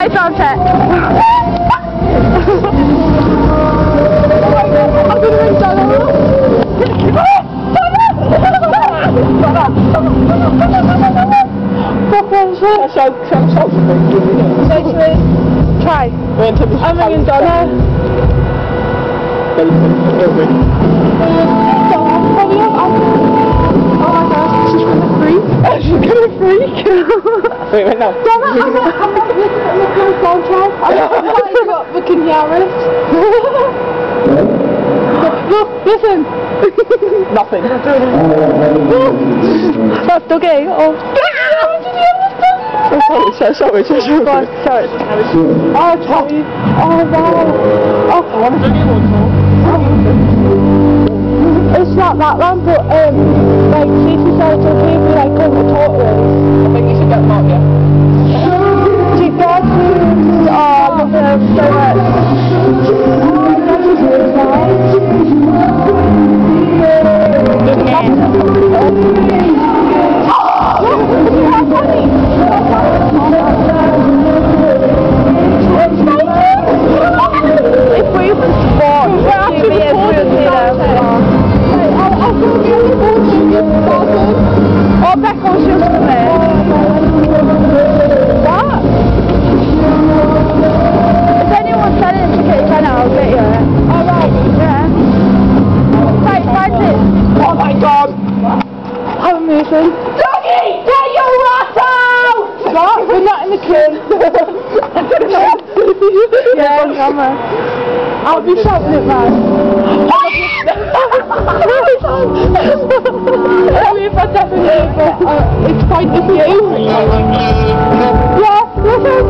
It's on set. I'm gonna ring Donna. Try. I'm ringing Donna. Oh my gosh, she's gonna freak. She's gonna freak. Wait, no. Donna, I'm not looking at phone tag. I'm not looking yeahhh. Look, listen. Nothing. That's okay. Oh. Sorry. Sorry. Oh, sorry. Oh, wow. Oh, it's not that long, but like, Stacey said it's okay if we like come to talk to us. I think you should get them out, yeah. Do you guys I love them so much. If we were sport, we're actually oh, Becca was just there. What? If anyone's selling a ticket, I'll get you. Alright, yeah. Right, find it. Oh my god! How amazing. Doggy! Get your rat out! What? We're not in the queue. Yeah, on camera. I'll be shouting it, man. It's fine with you. Yeah, listen.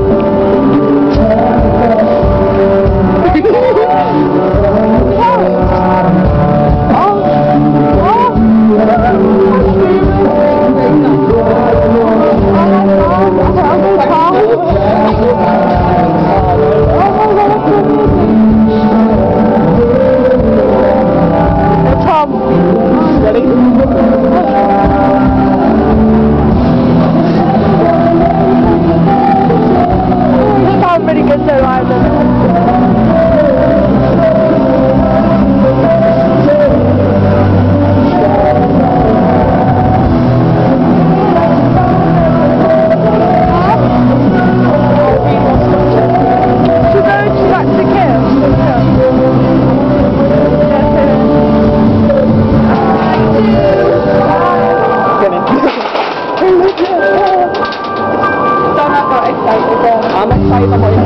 I'm excited about it.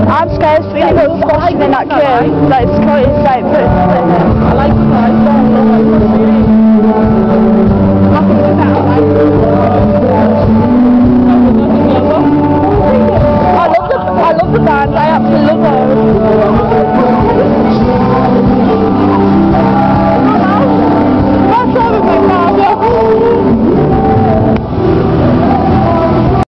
I'm scared to be squashing in that queue. Like, it's like,